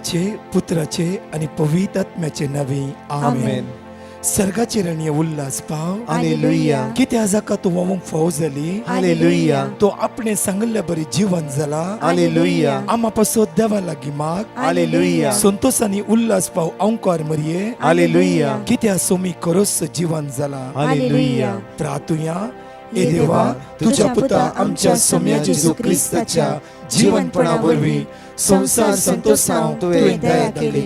पित्याचे, पुत्राचे आणि पवित्र आत्म्याचे नवे आमेन. सर्गाचे रणीय उल्हास पाव हालेलुया. किती आजाका तो वमूक फौज झाली हालेलुया. तो आपणे सांगल्या बरी जीवन झाला हालेलुया. आम्हापासून देवा लागी माग हालेलुया. संतोष आणि उल्हास पाव अंकार मरिये हालेलुया. कित्या सोमी करोस जीवन झाला हालेलुया. प्रार्थुया ए देवा तुझ्या पुता आमच्या सोम्या जेजू ख्रिस्ताच्या जीवनपणावरवी संसार संतोषांव तुवें दया केली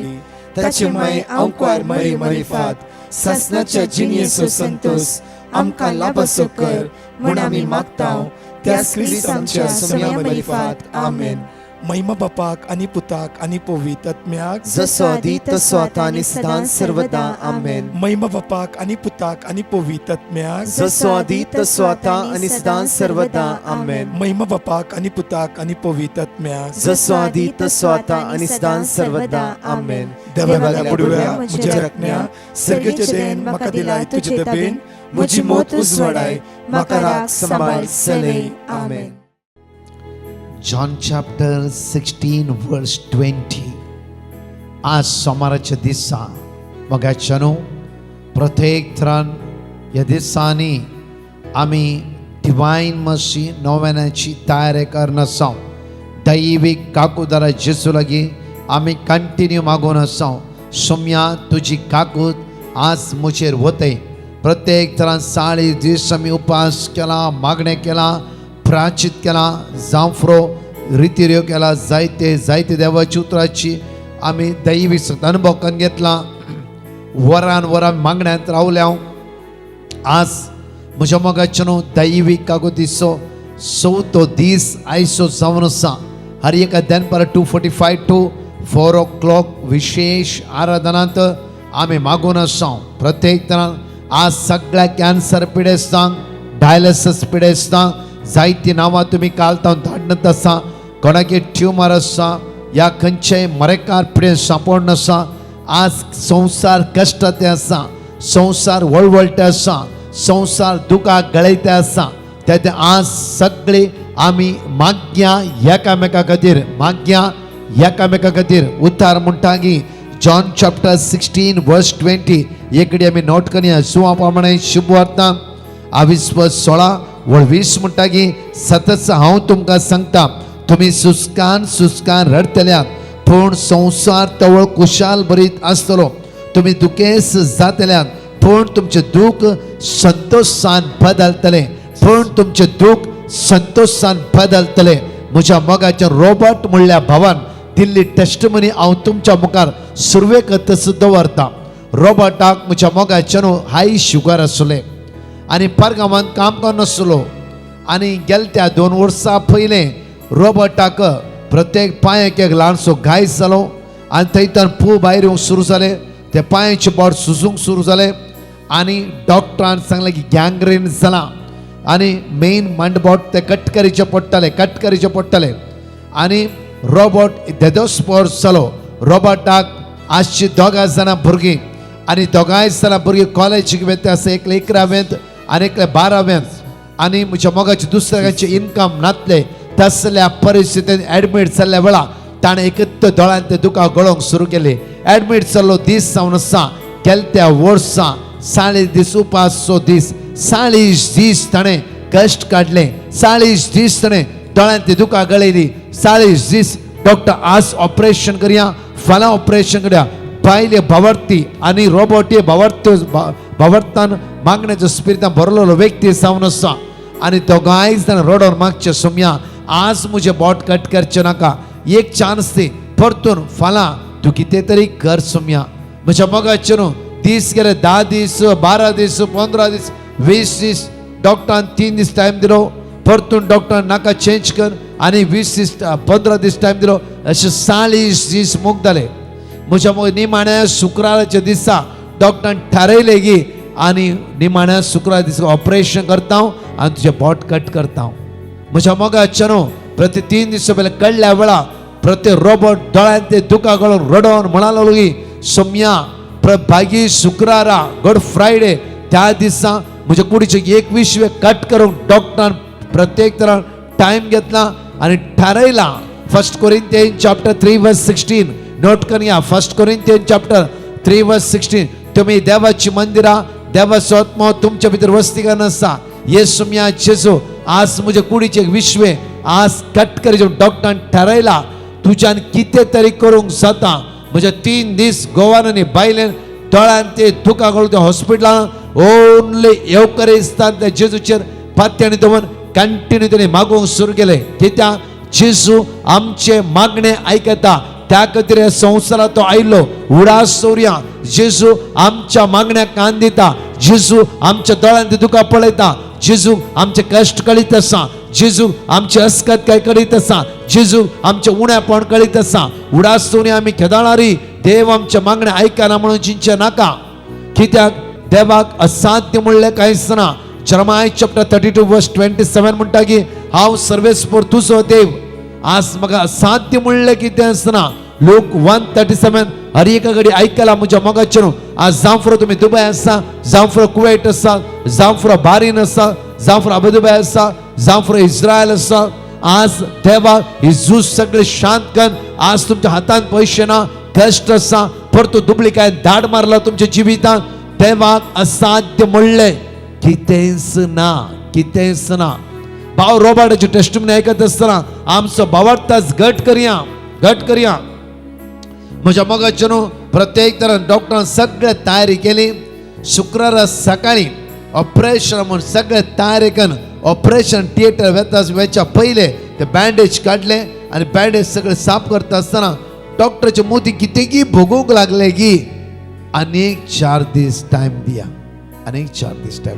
ताचे माय अंकार मरी मरिफात ससनाच्या जिनियेचो संतोष आमकां लाभसो कर म्हूण आमी मागतांव त्या ख्रिस्त आमच्या सोम्या मरिफात आमेन. महिमा बापाक आणि पुताक आणि पवित्र आत्म्याक जसो आदी तसो आता आणि सदां सर्वदा आमेन. महिमा बापाक आणि पुताक आणि पवित्र आत्म्याक जसो आदी तसो आता आणि सदां सर्वदा आमेन. महिमा बापाक आणि पुताक आणि पवित्र आत्म्याक जसो आदी तसो आता आणि सदां सर्वदा आमेन. देवाला पुडव्या म्हज्या रत्न्या सर्गेचे देन म्हाका दिलाय तुझे दबेन म्हजी मोत उजवाडाय म्हाका राख सांबाळ सलय आमेन. John chapter 16 verse 20. आज सोमाराच्या दिसा मोगाच्यानो प्रत्येक तरान ह्या दिसांनी आमी डिवाइन मर्सी नोवेनाची तयारी करन आसां. दैवीक काकूदारा जेसू लागीं आमी कंटिन्यू मागून आसां. सोम्या तुजी काकूद आज मुचेर वते. प्रत्येक तरान 40 दीस आमी उपास केला, मागणे केला, प्राचित केला, जांफ्रो रितिऱ्यो केला, जायते देवाची उतराची आमी दैवी अनुभव करून घेतला. वरान मागण्यांत रावल्या. आज म्हज्या मोगाच्यानो दैवीक कागोदीचो 4थो दीस आयचो जावन आसा. हर एका दनपार 2:45 to 4 o'clock विशेष आराधनांत आमी मागून आसा. प्रत्येक तरान आज सगळ्या कॅन्सर पिडेस्तांक, डायलिसीस पिडेस्तांक जायती नांवां तुमी कालतावन धाडनत आसा. कोणाकी ट्युमर आसा या खंयचेय मरेकार पिडेन सांपोण आसा. आज संसार कश्टाते आसा, संसार वळवळटे आसा, संसार दुखाक गळयते आसा. तेते आज सगळे आमी माग्या एकामेका खातीर उतार म्हणटागी जॉन चॅप्टर 16 verse 20 एकडे आमी नोट करया. सुवा प्रमाणे शुभवार्ता 22:16 व 20 म्हणटागी सतत हांव तुमकां सांगता तुमी सुस्कान रडतल्यात पूण संसार तवळ कुशाल बरीत आसतलो. तुमी दुखेस जातल्यात पूण तुमचे दूख संतोषान बदलतले. म्हज्या मोगाचे रॉबर्ट म्हणल्या भावान दिल्ली टेस्टमनी हांव तुमच्या मुखार सुरवेक तसो दवरता. रॉबर्टाक म्हज्या मोगाच्यानो हाय शुगर आसले आनी परगांवांत काम करनासलो आनी गेल्या 2 वर्सां पयलें रॉबर्टाक प्रत्येक पांयाक एक ल्हानसो घायस जालो आनी थंयच्यान पू भायर येवंक सुरू जालें. ते पांयाचे बोट सुजूंक सुरू जालें आनी डॉक्टरान सांगलें की गँग्रीन जाला आनी मेन मांडबोट ते कट करचे पडटले आनी रॉबर्ट देदोस्पोर्स जालो. रॉबर्टाक आजची 2 जाणां भुरगीं आनी 2 जाणां भुरगीं कॉलेजीक वेता आसा. एकले 11वेंत आनी एकले 12वेंत आनी म्हज्या मोगाचे दुसऱ्याचे इन्कम नातले. तसल्या परिस्थितीन एडमीट जाल्ल्या वेळा ताणें एकत्त दोळ्यान ते दुखां गळोवंक सुरू केली. एडमीट जाल्लो दीस जावन आसा गेल्या वर्सा 40 दीस उपासचो दीस. 40 दीस ताणें कश्ट काडले. 40 दीस ताणें दोळ्यान ती दुखां गळयली. 40 दीस डॉक्टर आज ऑपरेशन करया, फाल्यां ऑपरेशन करया. बायले भावर्ती आनी रॉबर्टी भावर्तान मागण्याच्या स्पिरितान भरलेलो व्यक्ती जावन आसा आनी दोगांय जाण रडोन मागचे सोम्या आज म्हजे बोट कट करचे नाका, एक चान्स दी, परतून फाल्यां तूं कितें तरी कर सोम्या. म्हज्या मोगाचे न्हू दीस गेले 10 दीस 12 दीस 15 दीस 20 दीस डॉक्टरान 3 दीस टायम दिलो. परतून डॉक्टर नाका चेंज कर आनी 20 दीस 15 दीस टायम दिलो. अशे 40 दीस मोग जाले. म्हज्या निमाण्या शुक्राराच्या दिसा डॉक्टरान थारयलें की आनी निमाण्या शुक्रार दिसा ऑपरेशन करता आनी तुजें बोट कट करता. म्हज्या मोगाच्या न्हू प्रति 3 दीस पयलीं कळ्ळ्या वेळा प्रति रॉबर्ट दोळ्यान ते दुखां गळोवन रडोन म्हणालो की सोम्या भागी शुक्रारा गुड फ्रायडे त्या दिसा म्हज्या कुडीचे 21 कट करूंक डॉक्टरान प्रत्येक तरान टायम घेतला आनी थारयला. 1 Corinthians chapter 3 verse 16 नोट करूया 1 कोरिंथियन चॅप्टर 3 वर्स 16. तुम्ही देवाची मंदिरा, देवाचो आत्मा तुमच्या भितर वस्ती करन आसा. येसू मिया जेजू आज म्हज्या कुडीचे विश्वे आज कट करी डॉक्टरान ठरयला तुज्यान कितें तरी करूंक जाता. म्हज्या 3 दीस गोवान आनी बायलेन दोळ्यान ते दुखा कळून त्या हॉस्पिटलान ओन्ली येवकरेस्तान त्या जेजूचेर पात्यानी दवरून कंटिन्यू तेणी मागूंक सुरू केले. कित्याक जेजू आमचे मागणे आयकता. त्या खातीर ह्या संवसारात तो आयलो. उडास दवरया. जेजू आमच्या मागण्याक कान दिता. जेजू आमच्या दोळ्यान ते दुखा पळयता. जेजू आमचे कश्ट कळीत आसा. जेजू आमचे अस्कत काय कळीत आसा. जेजू आमचे उणेपण कळीत आसा. उडास दवरया आमी केदारणारी देव आमच्या मागणे आयकना म्हणून चिंचे नाका. कित्याक देवाक असाध्य म्हणलें कांयच ना. जर्माय चॅप्टर 32 वर्स 27 म्हणटा की हांव सर्वेस्पर तुजो देव. आज म्हाका असाध्य म्हणलें कितें आसना. लूक 1:37 हर एका घडी आयकला म्हज्या मोगाचेर. आज जावं फुरो तुमी दुबय आसा, जावं फुरो कुवेट आसा, जावं फुरो बारीन आसा, जावं फुरो अबुधाबी आसा, जावं फुरो इस्रायल आसा. आज देवा ही झूज सगळे शांत कर. आज तुमच्या हातान पयशे ना, कश्ट आसा, परतू दुबळी काय धाड मारला तुमच्या जिवितान. देवाक असाध्य म्हणलें कितेंच ना, कितेंच ना. भाव रॉबर्टाची टेस्टिमनी आयकत आसतना आमचो भावार्थाच घट करया, घट करया. म्हज्या मोगाचेर प्रत्येक तरान डॉक्टरान सगळे तयारी केली. शुक्रारा सकाळी ऑपरेशन म्हूण सगळे तयारी करून ऑपरेशन थिएटर वेच्या पयले ते बँडेज काडले आनी बँडेज सगळे साफ करता आसतना डॉक्टराचे मोती कितेंकी भोगूंक लागले की आनीक 4 दीस टायम दिया, आनीक 4 दीस टायम.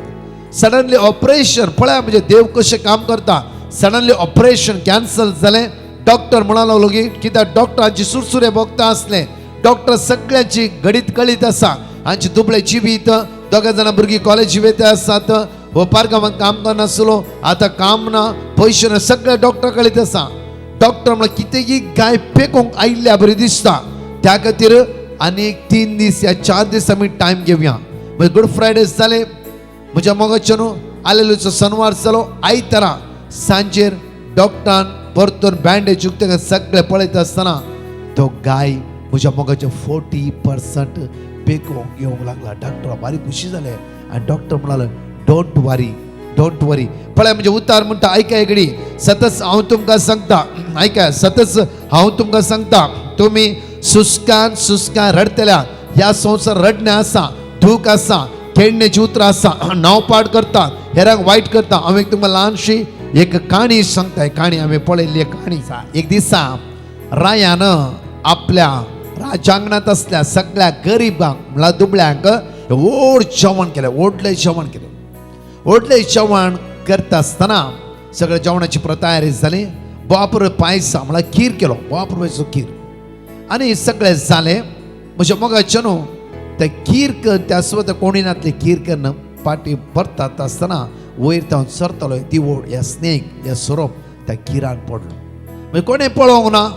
सडनली ऑपरेशन पळया म्हणजे देव कशें काम करता. सडनली ऑपरेशन कॅन्सल जालें. डॉक्टर म्हणूंक लागलो की कित्याक डॉक्टरांची सुरसुरे भोगता आसले. डॉक्टर सगळ्यांची घडीत कळीत आसा. हांची दुबळे जिवीत. दोगां जाणां भुरगीं कॉलेजी वेते आसात. हो पारगांवांत काम करनासलो, आतां काम ना, पयशे ना, सगळे डॉक्टर कळीत आसा. डॉक्टर म्हणल्यार कितेंकी गाय पेकोंक आयिल्ल्या बरी दिसता. त्या खातीर आनीक 3 दीस या 4 दीस आमी टायम घेवया. मागीर गुड फ्रायडे जाले. म्हज्या मोगाचेर आलेलोचो शनवार जालो. आयतारा सांजेर डॉक्टरान परतून बँडेज उक्ते सगळे पळयत आसतना तो गाय म्हज्या मोगाचेर 40% पेकोंक येवंक लागला. डॉक्टर बारी खुशी जाले आनी डॉक्टर म्हणालो डोंट वरी, डोंट वरी. पळय म्हणजे उतार म्हणटा आयका एकडी. सतत हांव तुमकां सांगता, आयका, सतत हांव तुमकां सांगता, तुमी सुस्कान सुस्कान रडतल्या. ह्या संवसार रडणें आसा, दूख आसा, खेळण्याची उतरां आसा, नांवपाड करता, हेरांक वायट करता. हांव एक तुमकां ल्हानशी एक काणी सांगता. काणी हांवें पळयल्ली काणी. एक दिसा रायान आपल्या राजांगणात असल्या सगळ्या गरिबांक म्हणल्यार दुबळ्यांक व्हड जेवण केलें, व्हडलें जेवण केलें. व्हडलें जेवण करता आसतना सगळ्या जेवणाची तयारी जाली. बापूर पायसा म्हळ्यार खीर केलो, बापूरचो खीर. आनी सगळें जालें. म्हज्या मोगाचें न्हू ते खीर त्या सुद्दां कोणीनातली खीर करून पाटी भरतात आसतना वयर जावन सरतलो दिवोड या स्नेक या सोरोप त्या खीरान पडलो. मागीर कोणें पळोवंक ना.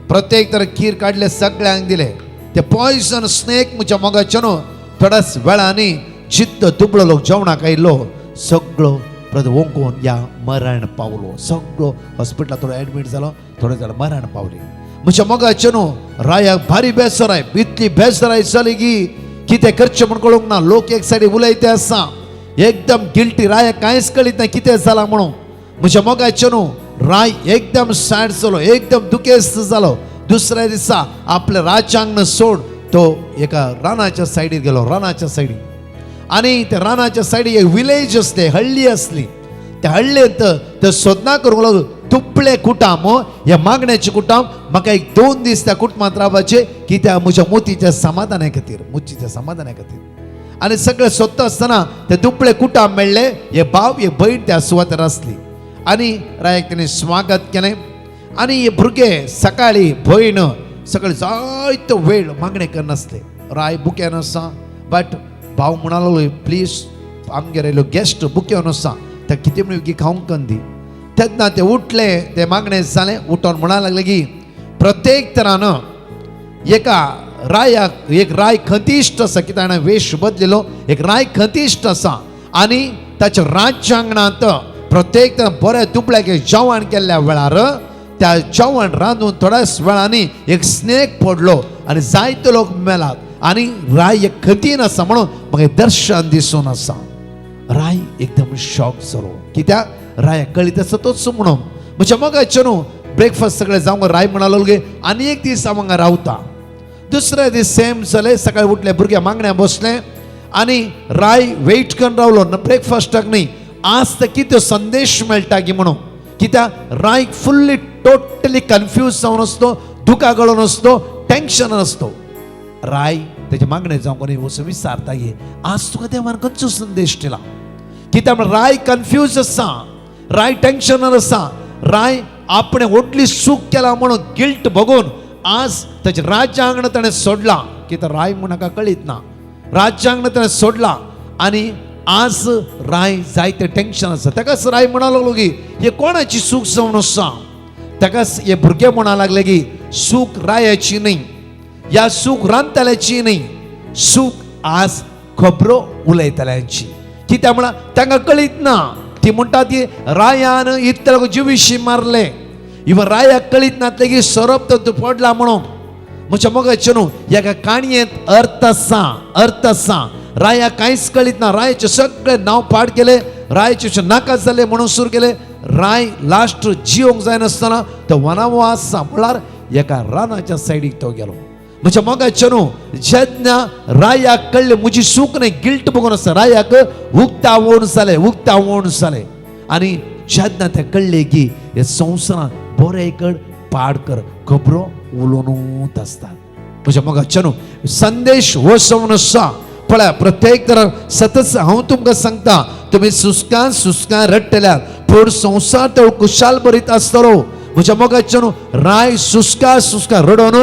प्रत्येक तर खीर काडले सगळ्यांक दिले. ते पॉयझन स्नेक म्हज्या मोगाचें न्हू थोड्याच वेळांनी जित्तो दुबळो लोक जेवणाक आयिल्लो सगळो परत ओंकून या मरण पावलो. सगळो हॉस्पिटलांत थोडो एडमीट जालो, थोडे जाल्यार मरण पावले. म्हज्या मोगाचें न्हू रायाक भारी बेसराय, इतली बेसराय जाली की कितें करचें म्हूण कळूंक ना. लोक एक सायडी उलयते आसा, एकदम गिल्टी. रायाक कांयच कळीत ना कितें जाला म्हणून. म्हज्या मोगाचें न्हू राय एकदम सॅड जालो, एकदम दुखेस्त जालो. दुसऱ्या दिसा आपले राजांगण सोड तो एका रानाच्या सायडीर गेलो, रानाच्या सायडीर. आनी त्या रानाच्या सायडीक एक विलेज असले, हळ्ळी असली. त्या हळ्ळेंत ते सोदना करूंक लागलो दुबळे कुटाम, हे मागण्याचे कुटाम. म्हाका एक 2 दीस त्या कुटुंबांत रावपाचे कित्याक म्हज्या मोतीच्या समाधाना खातीर, मुचीच्या समाधाना खातीर. आनी सगळे सोदता आसतना ते दुबळे कुटाम मेळ्ळे. हे भाव हे भयण त्या सुवातेर आसली. आनी रायाक तेणें स्वागत केलें. आनी हे भुरगे सकाळी भयण सकाळी जायतो वेळ मागणें करनासले. राय बुक्यान आसा. बट भाव म्हणूंक प्लीज आमगेर आयलो गेस्ट बुक्यान आसा, ते कितें म्हणून खावंक दी. तेन्ना ते उठले, ते मागणें जालें. उठोन म्हणूंक लागले की प्रत्येक तरान एका रायाक एक राय खंतिश्ट आसा, कित्याक ताणें वेश बदलिलो. एक राय खंतिश्ट आसा आनी ताच्या राज्यांगणांत प्रत्येक तरान बरें दुबळ्याक जेवण केल्ल्या वेळार त्या जेवण रांदून थोड्याच वेळांनी एक स्नेक पडलो आणि जायते लोक मेलात आणि राय खतीन आसा म्हणून म्हाका दर्शन दिसून आसा. राय एकदम शॉक जालो कित्याक राय कळीत आसा तोच म्हणून म्हज्या मोगाचें न्हू ब्रेकफास्ट सगळें जावंक राय म्हणालो गे आनी एक दीस हांव हांगा रावता. दुसरे दीस सेम जालें सकाळीं उठले भुरगे मागण्या बसले आनी राय वेट करून रावलो ब्रेकफास्टाक न्ही आज तर कितें संदेश मेळटा गी म्हणून कित्याक राय फुल्ली टोटली कन्फ्यूज जावन आसतो दुका गळोन आसतो टेन्शन आसतो. राय तेजे मागणे जावं कोणी वचून विचारता गे आज तुका देवान खंयचो संदेश दिला कित्याक राय कन्फ्यूज आसा राय टेन्शनान आसा. राय आपणे व्हडली चूक केला म्हणून गिल्ट बघून आज तेजे राज्यांगण ताणें सोडला कित्याक राय म्हाका कळीत ना राज्यांगण ताणें सोडला आनी आज राय जायते टेन्शन आसा. ताकाच राय म्हणा लागलो की हे कोणाची चूक जावन आसा. ताकाच हे भुरगे म्हणा लागले की चूक रायाची न्ही या चूक रांदतल्याची न्ही चूक आज खबरो उलयतल्यांची कित्याक म्हणल्यार तांकां कळीत ना. ती म्हणटात की रायान इतल्या जिवीशी मारले इवन रायाक कळीत नातले की सोरोप तो पडला म्हणून. म्हज्या मोगाचें न्हू ह्या काणयेंत अर्थ आसा रायाक कांयच कळीत ना. रायाचे सगळे नांव पाड केले रायाचे नाका जाले म्हणून सुरू केले. राय लास्ट जिवंक जायनासतना तो वनावास म्हणल्यार एका रानाच्या सायडीक तो गेलो. म्हज्या मोगाचें न्हू जेन्ना रायाक कळ्ळें म्हजी चूक न्ही गिल्ट बघून आसा रायाक उक्तावण जालें आनी जेन्ना तें कळ्ळें की हे संवसारांत बरेकड पाडकर खबरो उलोवनूच आसतात. म्हज्या मोगाचें न्हू संदेश हो जावन आसा पळय प्रत्येक तरान सतत हांव तुमकां सांगता तुमी सुस्कान रडटल्यात पूण संवसार तो कुशाल बरीत आसतलो. म्हज्या मोगाचें न्हू राय सुस्का रडोन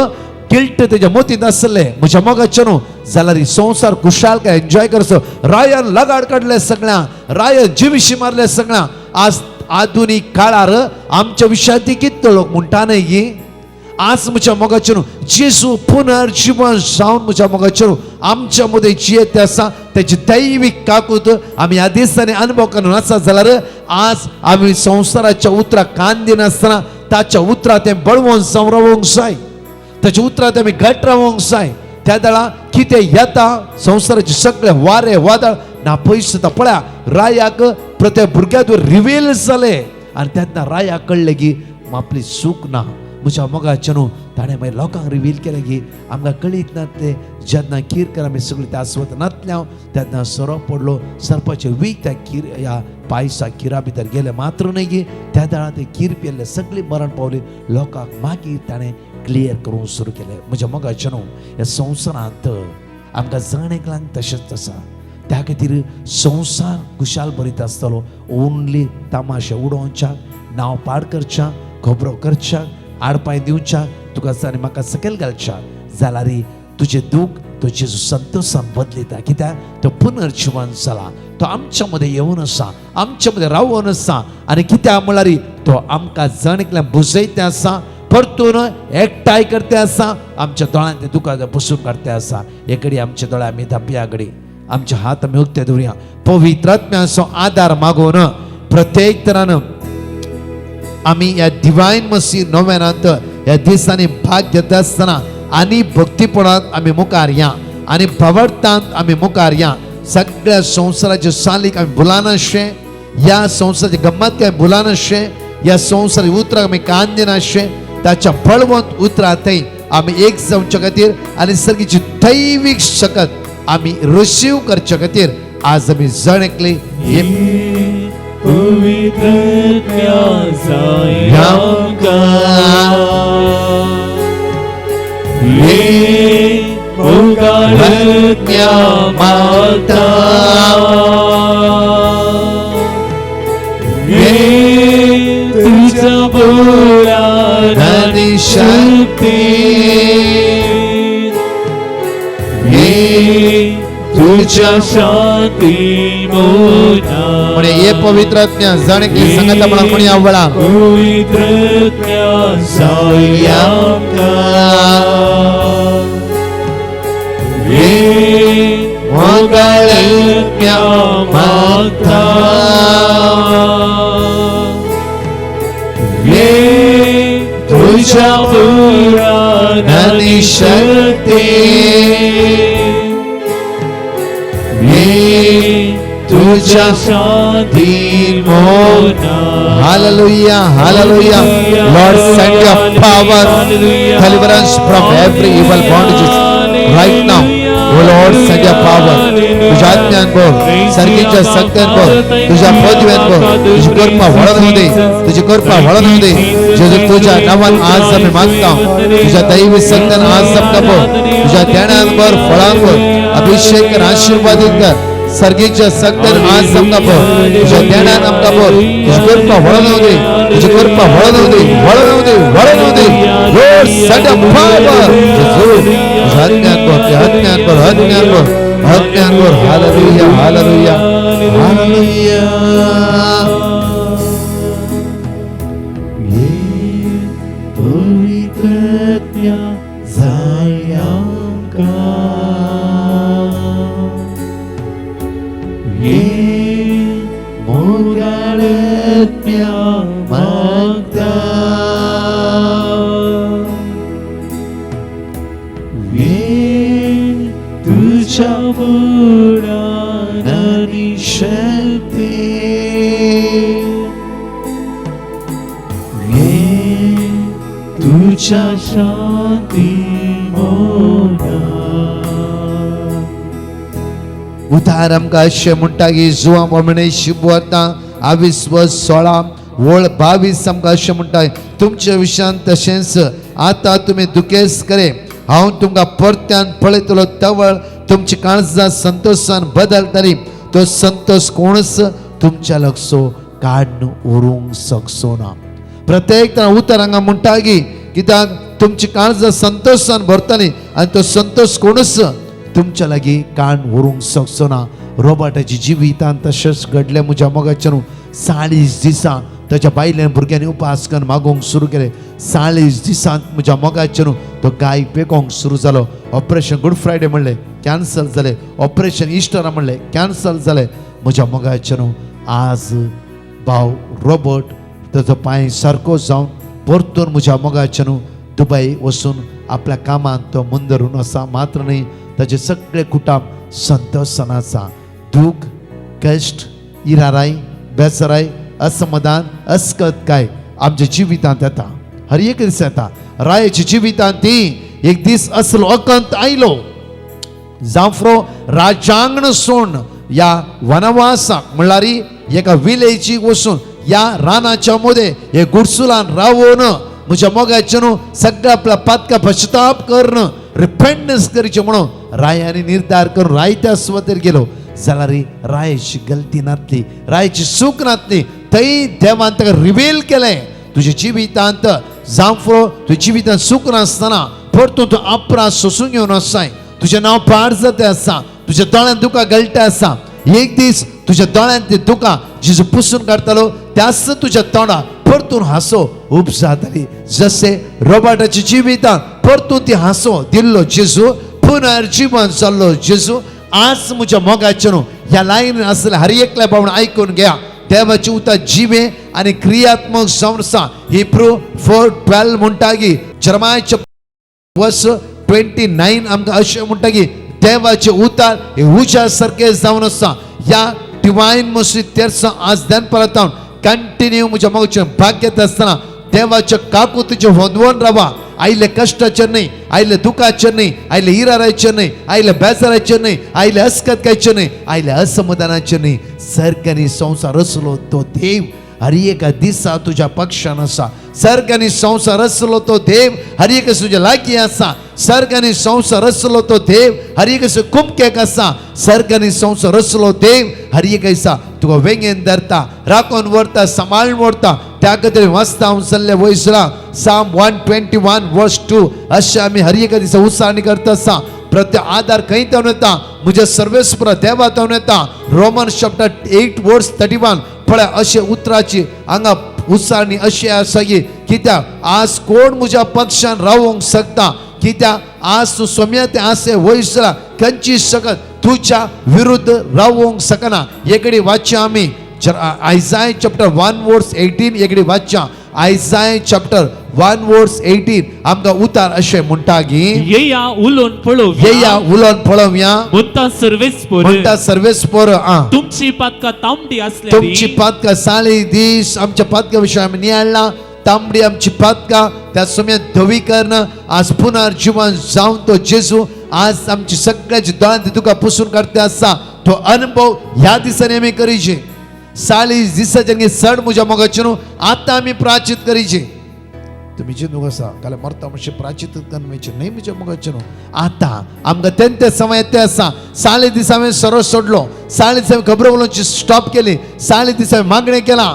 गिल्ट तेज्या मोतींत आसले. म्हज्या मोगाचें न्हू जाल्यार ही संवसार कुशाल काय एन्जॉय करचो. रायान लगाड काडले सगळ्यांक रायान जिवीशी मारले सगळ्यांक. आज आधुनीक काळार आमच्या विशयाती कितलो लोक म्हणटा न्ही की आज म्हज्या मोगाचें न्हू जेजू पुनर्जीवन जावन म्हज्या मोगाचें न्हू आमच्या मदें जियेत आसा तेची दैवीक काकूत आमी ह्या दिसांनी अनुभव करून आसा जाल्यार आज आमी संवसाराच्या उतराक कान दिनासतना ताच्या उतरां तें बळवून जावन रावूंक जाय ताच्या उतरांत आमी घट रावूंक जाय. त्या दळा कितें येता संवसाराचे सगळे वारे वादळ ना पयस जाता पळया रायाक प्रत्येक भुरग्याक रिवील जाले आनी तेन्ना रायाक कळ्ळें की आपली चूक ना. म्हज्या मोगाचें न्हू ताणें मागीर लोकांक रिवील केलें की आमकां कळीत ना ते जेन्ना खीर कर आमी सगळीं त्या आसवत नातल्या तेन्ना सोरोप पडलो सरपाचे वीक त्या खीर ह्या पायसा खिरा भितर गेले मात्र न्ही की त्या दळा ते खीर पियेल्ले सगळीं मरण पावली. लोकांक मागीर ताणें क्लियर करूंक सुरू केलें. म्हज्या मोगाचें न्हू ह्या संवसारांत आमकां जण एकल्यांक तशेंच आसा. त्या खातीर संवसार कुशाल बरीत आसतलो ओन्ली तमाशे उडोवच्याक नांव पाड करच्याक खबरो करच्याक आडपाय दिवच्याक तुका आनी म्हाका सकयल घालच्याक जाल्यार तुजें दूख तो जेजू संतोशान बदलिता कित्याक तो पुनर्जीवन जाला. तो आमच्या मदें येवन आसा आमच्या मदें रावून आसा आनी कित्याक म्हळ्यार तो आमकां जण एकल्याक बुजयते आसा परतून एकठांय करते आसा आमच्या दोळ्यांत ते दुकां पुसून काडते आसा. एकडे आमचे दोळे आमी धापया घडी आमचे हात आमी उक्ते दवरया पवित्र आत्म्याचो आदार मागून प्रत्येक तरान आमी ह्या डिवायन मसीह नोवेनांत ह्या दिसांनी भाग घेता आसतना आनी भक्तीपणांत आमी मुखार या आनी भावार्थांत आमी मुखार या. सगळ्या संवसाराचे सालीक आमी भुलानाशे ह्या संवसाराचे गम्मत काय भुलानाशे ह्या संवसारी उतराक आमी कान दिनाशे ताच्या बळवंत उतरांतय आमी एक जावचे खातीर आनी सर्गीची दैवीक शकत आमी रिसीव करचे खातीर आज आमी जण एकली तुझ्या बोलानी शक्ती तुझ्या शांती मोना ये पवित्र आत्म्या जण की संगत म्हणा कोणी आवळा पवित्र सायांका मंगळ्या माता तुझ्या पुराणानी शक्ती ये तुझ्या शांती Mona Hallelujah, hallelujah. Lord, send your power, deliverance from every evil bondages right now. Oh Lord, send your power. तुझ्या आज्ञांवर, सर्गीच्या सत्यांवर, तुझ्या पदव्यांवर, तुझी कृपा वळण होऊ दे, तुझी कृपा वळण होऊ दे. जेजू तुझ्या नावात आज आम्ही मागतो, तुझ्या दैवी सत्यान आज जपतो, तुझ्या ध्यानांवर, फळांवर अभिषेक कर, आशीर्वादित कर. सर्गीच्या सत्यान आज जपतो, तुझ्या ध्यानात आमका बोल, तुझी कृपा वळण होऊ दे, तुझी कृपा वळण होऊ दे, वळण होऊ दे, वळण होऊ दे. Lord, send your power. जेजू आज्ञांवर, आज्ञांवर, आज्ञांवर. Hallelujah, hallelujah, hallelujah. पवित्रज्ञा जायांका ये मोगाळज्ञा मागता ये तुझ्या पुराणानी शक्ती तुझ्या शांती मोना उद्धार आमकां अशें म्हणटा की जुवा प्रमाणे शिबवता 22:16 वळ 22 आमकां अशें म्हणटा तुमच्या विशयान तशेंच आतां तुमी दुखेस करे हांव तुमकां परत्यान पळयतलो तवळ तुमची काळजां संतोषान बदलतली तो संतोष कोणच तुमच्या लक्षो काडून उरूंक शकचो ना. प्रत्येक उतर हांगा म्हणटा की कित्याक तुमची काळजां संतोषान भरतली आनी तो संतोष कोणच तुमच्या लागीं कान व्हरूंक शकचो ना. रॉबर्टाची जिवितांत तशेंच घडलें. म्हज्या मोगाच्यान 40 दिसां ताच्या बायलेन भुरग्यांनी उपास करून मागोवंक सुरू केलें. 40 दिसांत म्हज्या मोगाच्यान तो गाय पेकोवंक सुरू जालो. ऑपरेशन गुड फ्रायडे म्हणलें कॅन्सल जालें, ऑपरेशन इस्टरा म्हणलें कॅन्सल जालें. म्हज्या मोगाच्यान आज भाव रॉबर्ट ताचो पांय सारको जावन परतून म्हज्या मोगाच्यान दुबय वचून आपल्या कामांत तो मुंदरून आसा. मात्र न्ही ताचे सगळे कुटुंब संतोषान आसा. दूख, कश्ट, इराराय, बेसराय, असमाधान, अस्कतकाय आमच्या जिवितांत येता. हर एक दीस येता. रायाच्या जिवितांत ती एक दीस असलो अकंत आयलो. जांफ्रो राजांगण सोडून या वनवासाक म्हणल्यार एका विलेजी वचून या रानाच्या मध्ये हे गुडसुलान रावून म्हज्या मोगाच्यान सगळ्या आपल्या पातका पश्चाताप करून रिपेंटन्स करचे म्हणून रायाने निर्धार करून रायत्या सुवातेर गेलो जाल्यार रायाची गलती नातली, रायाची चूक नातली. थंय देवान ताका रिवील केलें तुज्या जिवितांत जांफ्रो तुज्या जिवितांत चूक नासतना परतून तूं अपराध सोसून घेवन वचाय. तुजें नांव पाड जाता आसा, तुज्या दोळ्यांत दुकां गळटा आसा. एक दीस तुज्या दोळ्यांत ते दुकां जेजू पुसून काडटालो त्याच तुज्या तोंडाक परतून हांसो उब जाताली. जशें रॉबर्टाच्या जिवितांत परतून ती हांसो दिल्लो जेजू, पुनर्जीवन जाल्लो जेजू आज म्हज्या मोगाच्यान ह्या लायनीन आसले हर एकल्या भावण आयकून घ्या. देवाची उतर जिवे आनी क्रियात्मक जावन आसा. हिब्रू 4:12 म्हणटा की जर्मायाच्या वर्स 29 आमकां अशें म्हणटा की देवाचे उतार हे उज्या सारखे जावन आसा. ह्या डिवायन मसीद तेर्सा आज दनपरांत कंटिन्यू म्हज्या मोगाच्यान भाग घेता आसतना देवाच्या काकुतीचे वंदवून रावा. आयले कश्टाचेर न्ही, आयले दुखाचेर न्ही, आयले इराराचेर न्ही, आयले बेजाराचेर न्ही, आयले अस्कतकायचेर न्ही, आयले असमाधानाचेर न्ही. सर्गांनी संवसार रचलो तो देव हर एका दिसा तुज्या पक्षान आसा. सर्गांनी संवसार रचलो तो देव हर एक तुज्या लागीं आसा. सर्गांनी संवसार रचलो तो देव हर एक कुमकेक आसा. सर्गांनी संवसार रचलो देव हर एक दिसा तुका वेंगेन धरता, राखून व्हरता, सांबाळून व्हरता. त्या खातीर वाचता हांव सल्ले वयसला साम 121:2 अशें आमी हर एक दिसा उसाळणी करता आसा. प्रत्येक आदार खंय तावन येता म्हज्या सर्वेस्पर देवा तावन येता. रोमन चॅप्टर 8:31 पळय अशें उतराची हांगा उसाळणी अशी आसा की कित्याक आज कोण म्हज्या पक्षान रावूंक शकता. कित्याक आज तूं सोम्या आसे वयसला खंयची शकत तुज्या विरुद्ध रावूंक शकना. एकडे वाचया आमी आयसाया चॅप्टर 1:18 एकडे वाचया. आयसाय चॅप्टर 1 वर्स 18 आमकां उतार अशें म्हणटा की येया उलोवन पळोवया येया उलोवन पळोवया म्हणटा सर्वेस्पर म्हणटा सर्वेस्पर तुमची पातका तांबडी असल्यारी तुमची पातका साळी दीस आमच्या पातका विशय आमी नियाळला तांबडी आमची पातका त्या सुम्यात धवी करणं आज पुनर्जीवन जावन तो जेजू आज आमची सगळ्याची दोळ्यांत तुका पुसून काडते आसा तो अनुभव ह्या दिसांनी आमी करीचे 40 दिसाचे चड म्हज्या मोगाचे न्हू आतां आमी प्राचित करीचे तुम्ही चिंतूंक आसा काल मरता मातशें प्राचित करमेचे न्हय म्हज्या मोगाचे न्हू आतां आमकां तें समय येते आसा 40 दिसा हांवें सरळ सोडलो 40 दिसा खबर उलोवची स्टॉप केली 40 दिसा हांवें मागणें केलां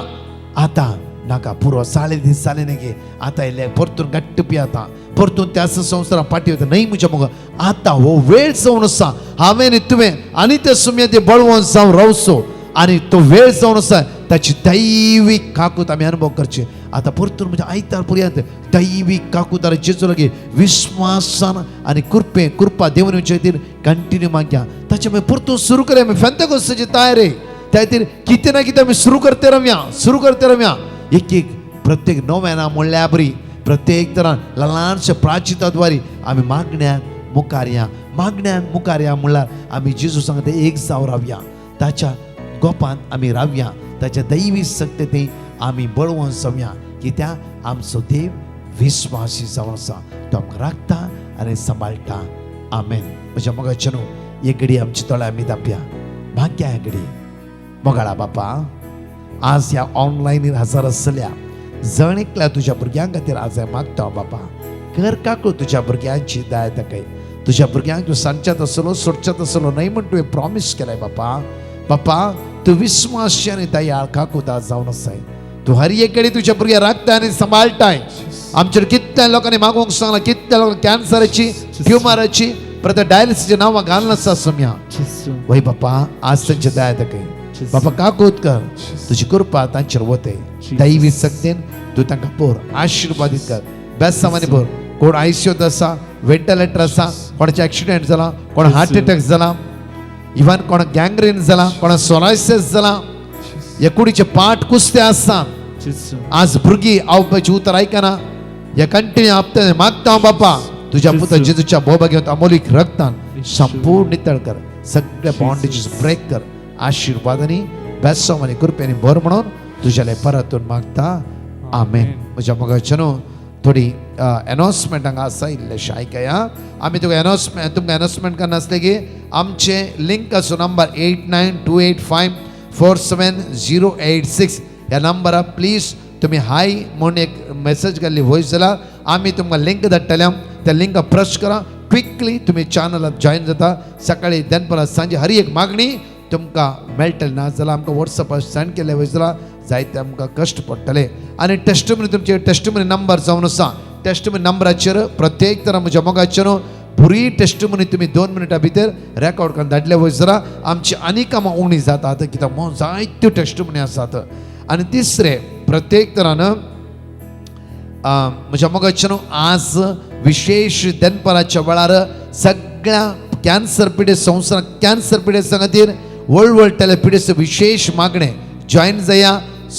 आतां नाका पुरो 40 दीस जाले न्ही आतां येयले परतून घट्ट पियाता परतून त्या संवसारां पाटी वता न्हय म्हज्या मोगा आतां हो वेळ जावन आसा हांवें न्ही तुवें आनी ते सुमया ते बळवोन जावन रावचो आनी तो वेळ जावन आसा ताची दैवीक काकूत आमी अनुभव करचे आतां परतून म्हणजे आयतार पर्यंत दैवीक काकूत आनी जेजू लागीं विश्वासान आनी कृपा देवन खातीर कंटिन्यू मागया ताचे मागीर परतून सुरू करया आमी फेंतेकोस्ताची तयारी त्या खातीर कितें ना कितें आमी सुरू करते रवया एक प्रत्येक नव्याना म्हणल्या बरी प्रत्येक तरान ल्हानशे प्राचिताद्वारी आमी मागण्याक मुखार या म्हणल्यार आमी जेजू सांगता एक जाव रावया ताच्या गोपान आमी रावया ताच्या दैवी सत्यते आमी बळवून जावया कित्याक आमचो देव विश्वासी जावन आसा तो आमकां राखता आनी सांबाळटा आमेन म्हज्या मोगाचे न्हू एक घडी आमचे तळे आमी दापया भाग्या एक घडी मोगाळा बापा आज ह्या ऑनलायनीर हजर आसल्या जण एकल्या तुज्या भुरग्यां खातीर आज हांव मागता बापा कर काकू तुज्या भुरग्यांची दया दाखय तुज्या भुरग्यांक तूं सांगच्यात आसलो सोडच्यात आसलो न्हय म्हण तुवें प्रॉमिस केलाय बापा तूं विस्वासी आनी दयाळ काकू दास जावन आसाय तूं हर एक कडेन तुज्या भुरग्यां राखताय आनी सांबाळटाय आमचेर कितल्या लोकांनी मागोवंक सांगला कितल्या लोकांक कॅन्सराची ट्युमराची परत डायलिसीची नांवां घालून आसा सुम्या वय बापा आज तांची दया दाखय बापा काकूत कर तुझी कृपा तांचेर वते दैवी सक्तीन तूं तांकां पोर आशिर्वादीत कर बेस्ट सामान्य पोर कोण आयसीयूत आसा वेंटिलेटर आसा कोणाचे एक्सिडेंट जाला कोण हार्ट अटॅक जाला इवन कोण गँग्रीन जाला कोणा सोरायसिस जाला हे कुडीचे पाठ कुस्ते आसतात आज भुरगीं आवपाची उतर आयकना हे कंटिन्यू आपते मागता हांव बापा तुज्या पुत्र जेजूच्या बोबा घेवन अमोलीक रक्तान संपूर्ण नितळ कर सगळे बॉन्डेजीस ब्रेक कर आशिर्वादांनी बेस्सो आनी कृपेनी भर म्हणून तुज्याले परतून मागता आमेन म्हज्या मोगाचे न्हू थोडी अनाउन्समेंट हांगा आसा इल्लेशें आयकया आमी तुका तुमकां अनाउन्समेंट करना आसले की आमचे लिंक आसा नंबर 8928547086 ह्या नंबरार प्लीज तुमी हाय म्हूण एक मेसेज घाल्ली वॉयस जाल्यार आमी तुमकां लिंक धाडटले त्या लिंका प्रेस करा क्विकली तुमी चॅनलात जॉईन जाता सकाळी दनपारां सांजे हर एक मागणी तुमकां मेळटली ना जाल्यार आमकां वॉट्सॅपार सेंड केले वयस जाल्यार जायते आमकां कश्ट पडटले आनी टेस्टमनी तुमचे टेस्टमनी नंबर जावन आसा टेस्टमनी नंबराचेर प्रत्येक तरां म्हज्या मोगाचेर बरी टेस्टमनी तुमी 2 मिनटां भितर रेकॉर्ड करून धाडले वयस जाल्यार आमची आनी कामां उणी जातात कित्याक जायत्यो टेस्टमनी आसात आनी तिसरे प्रत्येक तरान म्हज्या मोगाचेर आज विशेष दनपाराच्या वेळार सगळ्या कॅन्सर पिडीत संवसारांत कॅन्सर पिडीत खातीर व्हडले पिडीत विशेष मागणे जॉईन जाया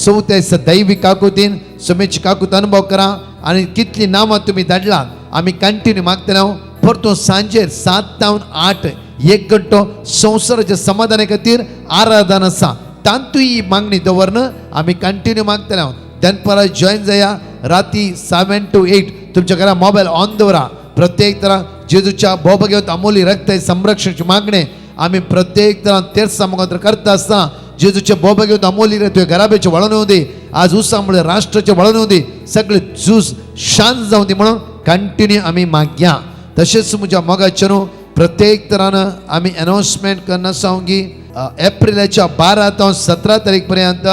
चवथ्या दैवी काकुतीन सुमेची काकूत अनुभव करा आनी कितली नांवां तुमी धाडलात आमी कंटिन्यू मागतले परतून सांजेर 7 ते 8 एक घंटो संवसाराच्या समाधाना खातीर आराधना आसा तांतूय ही मागणी दवरन आमी कंटिन्यू मागतले दनपारां जॉईन जाया राती 7 to 8 तुमच्या घरा मोबायल ऑन दवरा प्रत्येक तरां जेजूच्या बोबा घेवन अमोली रक्त संरक्षणाची मागणे आमी प्रत्येक तरां तेर्सा मुखार करता आसता जेजूचे बोबा घेवन अमोली रे तुवें घराब्याचे वळोवन येवं दी आज उसा म्हणल्यार राष्ट्राचे वळोवन येवं दी सगळे झूज शांत जावं दी म्हणून कंटिन्यू आमी मागया तशेंच म्हज्या मोगाचेर प्रत्येक तरान आमी अनाउन्समेंट करना आसा की एप्रिलाच्या 12 ते 17 तारीख पर्यंत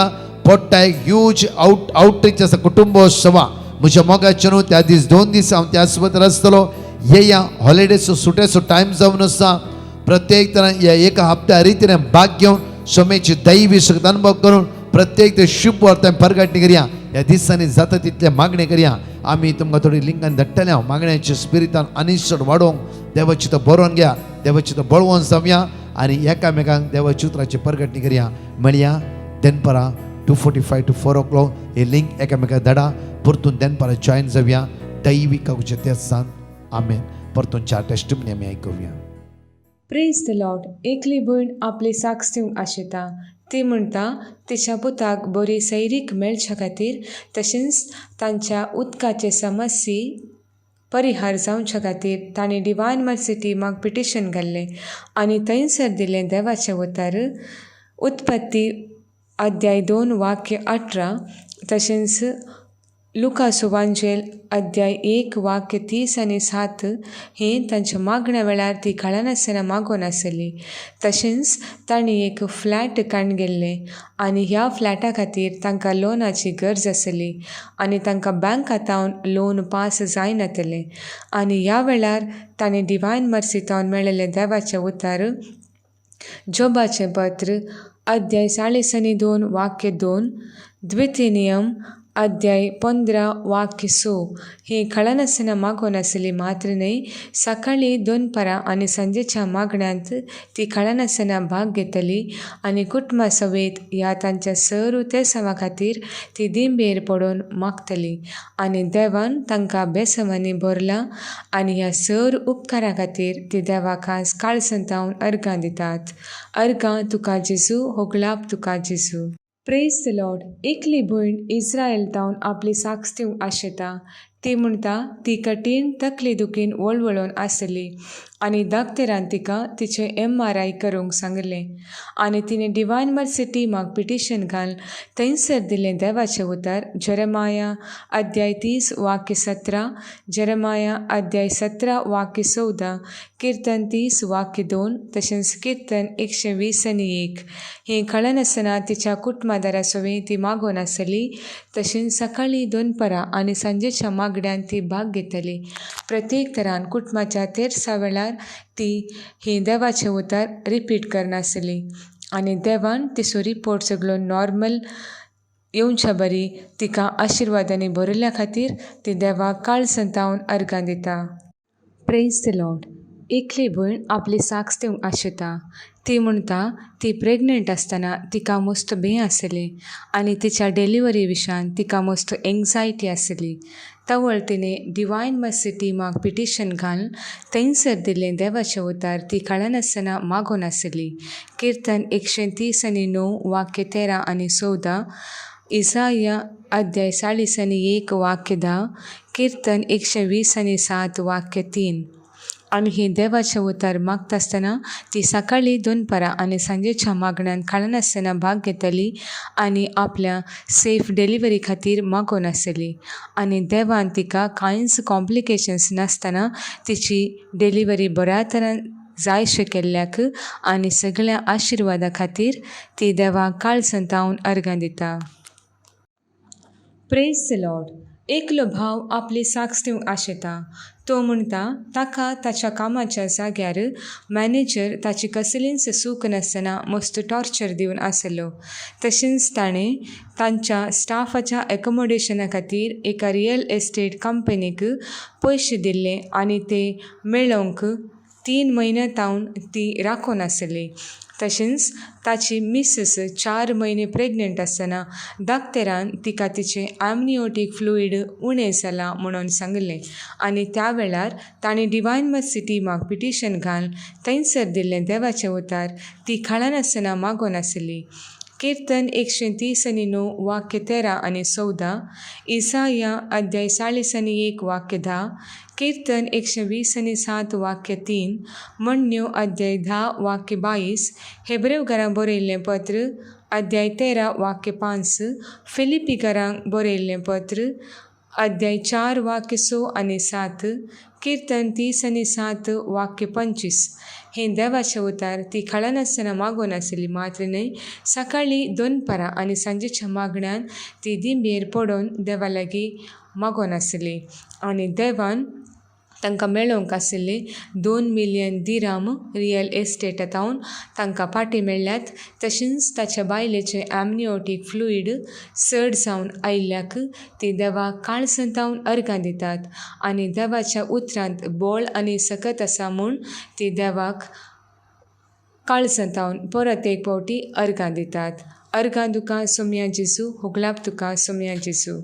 पडटा एक ह्यूज आउटरीच आसा कुटुंबोत्सवा म्हज्या मोगाचेर त्या दीस 2 दीस हांव त्या सुबेदार आसतलो या हॉलिडेचो सुट्याचो टायम जावन आसा प्रत्येक तरान ह्या एका हप्त्या रितीन भाग घेवन सोमेची दैवी शक्त अनुभव करून प्रत्येक ते शुभ वर्तां परगटणी करया ह्या दिसांनी जाता तितले मागणी करया आमी तुमकां थोडी लिंकान धाडटले हांव मागण्याच्या स्पिरितान आनी चड वाडोवंक देवाची तो बरोवन घ्या देवाची तो बळवोन जावया आनी एकामेकांक देवाच्या उतराची परगटणी करया मेळया दनपारां 2:45 to 4 o'clock हे लिंक एकामेकाक धाडा परतून देन परत जॉईन जाऊया दैविक उचित्यासान. आमेन. परतून 4 टेस्टिमनी आमी आयकुया. Praise the Lord. एकली भयण आपली साक्ष दिवंक आशेता. ती म्हणटा तिच्या पुताक बरी सैरीक मेळच्या खातीर तशेंच तांच्या उदकाचे समस्ये परिहार जावच्या खातीर ताणें डिवायन मर्सी टिमाक पिटिशन घाल्लें आनी थंयसर दिलें देवाचें उतर. उत्पत्ती अध्याय 2 वाक्य 18 तशेंच लुका सुवांजेल अध्याय 1 वाक्य 30 आनी 7 हें तांच्या मागण्या वेळार ती कळनासतना मागोन आसली. तशेंच तांणी एक फ्लॅट काण गेल्लें आनी ह्या फ्लॅटा खातीर तांकां लोनाची गरज आसली आनी तांकां बँक खात्यान लोन पास जायनातलें. आनी ह्या वेळार ताणें डिवायन मर्सीतावन मेळिल्लें देवाचें उतर. जोबाचें पत्र अध्याय 42 वाक्य 2, द्वितीनियम अध्याय 15 वाक्य 6 हें कळनासतना मागोन आसली. मात्र न्हय, सकाळीं 2 परां आनी सांजेच्या मागण्यांत ती कळनासतना भाग घेतली आनी कुटुंबा सवेत ह्या तांच्या सर उतेसावा खातीर ती दिंबेर पडोवन मागतली. आनी देवान तांकां बेसवांनी भरला आनी ह्या सर उपकारा खातीर ती देवाक आज काळसंतावन अर्गां दितात. अर्गां तुका जेजू, होगलाप तुका जेजू. Praise the Lord. एकली भयण इस्रायल तावन आपली साक्ष दिवंक आशेता. ती म्हणटा ती कठीण तकली दुखीन वळवळोन आसली आनी डॉक्टरान तिका तिचें MRI करूंक सांगलें आनी तिणें डिवायन मर्सी टिमाक पिटिशन घालन थंयसर दिलें देवाचें उतर. जेरेमाया अध्याय 30 वाक्य 17, जेरेमाया अध्याय 17 वाक्य 14, कीर्तन 30 वाक्य 2 तशेंच कीर्तन 120 आनी 1 हें कळनासतना तिच्या कुटुंबादारा सवें ती मागोन आसली. तशेंच सकाळीं 2 परां आनी सांजेच्या मागण्यांत ती भाग घेतली. प्रत्येक तरान कुटुंबाच्या तेरसा वेळार ती हें देवाचें उतर रिपीट करनासली आनी देवान तिचो रिपोर्ट सगळो नॉर्मल येवच्या बरी तिका आशिर्वादांनी भरिल्ल्या खातीर ती देवाक काळसंतावन अर्गां दिता. Praise the Lord. एकली भयण आपली साक्ष दिवंक आशेता. ती म्हणटा ती प्रेग्नंट आसतना तिका मस्त भें आसली आनी तिच्या डिलिव्हरी विशयान तिका मस्त एंग्जायटी आसली. तवळ तिणें डिवायन मर्सी टिमाक पिटिशन घालन थंयसर दिल्लें देवाचें उतर ती कळनासतना मागोन आसली. कीर्तन 130 आनी 9 वाक्य 13 आनी 14, इसाया अध्याय 40 आनी 1 वाक्य 10, कीर्तन 120 आनी 7 वाक्य 3. आनी ही देवाचें उतर मागता आसतना ती सकाळीं 2 परां आनी सांजेच्या मागण्यांत कळनासतना भाग घेतली आनी आपल्या सेफ डिलिव्हरी खातीर मागोन आसली. आनी देवान तिका कांयच कॉम्प्लिकेशन्स नासतना तिची डिलिव्हरी बऱ्या तरान जायशें केल्ल्याक आनी सगळ्या आशिर्वादा खातीर ती देवाक काळसंतावन अर्गां दिता. Praise the Lord. एकलो भाव आपली साक्ष दिवंक आशेता. तो म्हणटा ताका ताच्या कामाच्या जाग्यार मॅनेजर ताची कसलींच सूख नासतना मस्त टॉर्चर दिवन आसलो. तशेंच ताणें तांच्या स्टाफाच्या एकोमोडेशना खातीर एका रियल एस्टेट कंपनीक पयशे दिल्ले आनी ते मेळोवंक 3 म्हयने तावन ती राखोन आसली. तशेंच ताची मिसेस 4 म्हयने प्रेग्नंट आसतना डॉक्टरान तिका तिचें एमनिओटीक फ्लुईड उणें जालां म्हणून सांगलें आनी त्या वेळार ताणें डिवायन मर्सी टिमाक पिटिशन घालन थंयसर दिल्लें देवाचें उतर ती कळनासतना मागोन आसली. कीर्तन 130 आनी 9 वाक्य 13 आनी 14, इसाया अध्याय 40 आनी 1 वाक्य 10, कीर्तन 120 आनी 7 वाक्य 3, म्हणण्यो अध्याय 10 वाक्य 22, हेब्रेवकारांक बरयल्लें पत्र अध्याय 13 वाक्य 5, फिलिपिकारांक बरयल्लें पत्र अध्याय 4 वाक्य 6 आनी 7, कीर्तन 30 आनी 7 वाक्य 25 हें देवाचें उतर ती कळनासतना मागोन आसली. मात्र न्हय, सकाळीं 2 परां आनी सांजेच्या मागण्यांत ती दिंबेर पडोवन देवा लागीं मागोन आसली आनी देवान तांकां मेळोवंक आशिल्ले 2 मिलियन दिराम रियल एस्टेटांत तांकां पाटी मेळ्ळ्यात. तशेंच ताच्या बायलेचें एमनिओटीक फ्लुईड चड जावन आयिल्ल्याक ती देवाक काळसंतावन अर्गां दितात आनी देवाच्या उतरांत बोळ आनी सकत आसा म्हूण ती देवाक काळसंतावन परत एक फावटी अर्गां दितात. अर्गां तुका सोम्या जेजू, होगलाप तुका सोम्या जेजू.